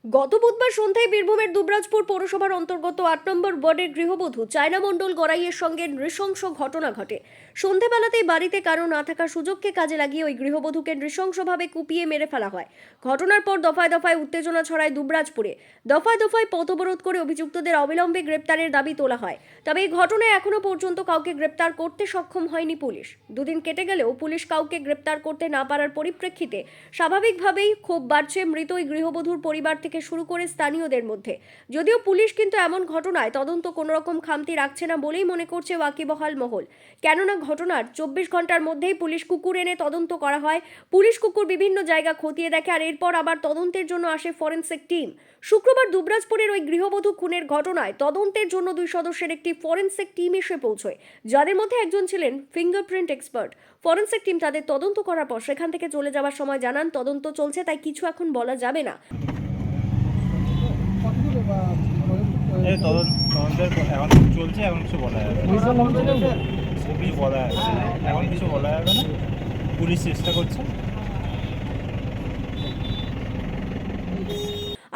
গত বুধবার সন্ধ্যায় বীরভূমের দুবরাজপুর পৌরসভার অন্তর্গত ৮ নম্বর ওয়ার্ডের গৃহবধূ চায়না মণ্ডল গড়াইয়ের সঙ্গে নৃশংস ঘটনা ঘটে। সন্ধেবেলাতেই বাড়িতে কারো না থাকার সুযোগকে কাজে লাগিয়ে ওই গৃহবধূকে নৃশংসভাবে কুপিয়ে মেরে ফেলা হয়। ঘটনার পর দফায় দফায় উত্তেজনা ছড়ায় দুবরাজপুরে। দফায় দফায় পথ অবরোধ করে অভিযুক্তদের অবিলম্বে গ্রেপ্তারের দাবি তোলা হয়। তবে এই ঘটনায় এখনো পর্যন্ত কাউকে গ্রেপ্তার করতে সক্ষম হয়নি পুলিশ। দুদিন কেটে গেলেও পুলিশ কাউকে গ্রেপ্তার করতে না পারার পরিপ্রেক্ষিতে স্বাভাবিকভাবেই ক্ষোভ বাড়ছে মৃত ওই গৃহবধূর পরিবার থেকে শুরু করে স্থানীয়দের মধ্যে। যদিও পুলিশ কিন্তু এমন ঘটনায় তদন্ত কোনো রকম খামতি রাখছে না বলেই মনে করছে ওয়াকিবহাল মহল। কেননা ঘটনার 24 ঘন্টার মধ্যেই পুলিশ কুকুর এনে তদন্ত করা হয়। পুলিশ কুকুর বিভিন্ন জায়গা খতিয়ে দেখে আর এরপর আবার তদন্তের জন্য আসে ফরেনসিক টিম। শুক্রবার দুবরাজপুরের ওই গৃহবধূ খুনের ঘটনায় তদন্তের জন্য 2 সদস্যের একটি ফরেনসিক টিম এসে পৌঁছয়, যাদের মধ্যে একজন ছিলেন ফিঙ্গারপ্রিন্ট এক্সপার্ট। ফরেনসিক টিম তাদের তদন্ত করার পর সেখান থেকে চলে যাওয়ার সময় জানান তদন্ত চলছে, তাই কিছু এখন বলা যাবে না। এই তদন্তের এখন চলছে, এখন কিছু বলা যাবে না। কিছু বলা যাবে না, এখন কিছু বলা যাবে না। পুলিশ চেষ্টা করছে।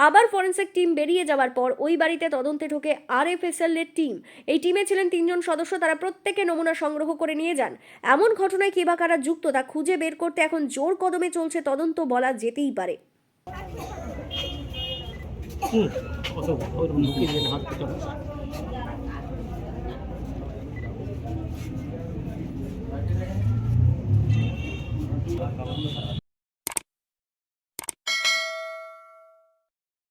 আবার ফরেনসিক টিম বেরিয়ে যাওয়ার পর ওই বাড়িতে তদন্তে ঢোকে আরএফএসএল এর টিম। এই টিমে ছিলেন 3 জন সদস্য, তারা প্রত্যেকে নমুনা সংগ্রহ করে নিয়ে যান। এমন ঘটনায় কে বা কারা যুক্ত তা খুঁজে বের করতে এখন জোর কদমে চলছে তদন্ত বলা যেতেই পারে।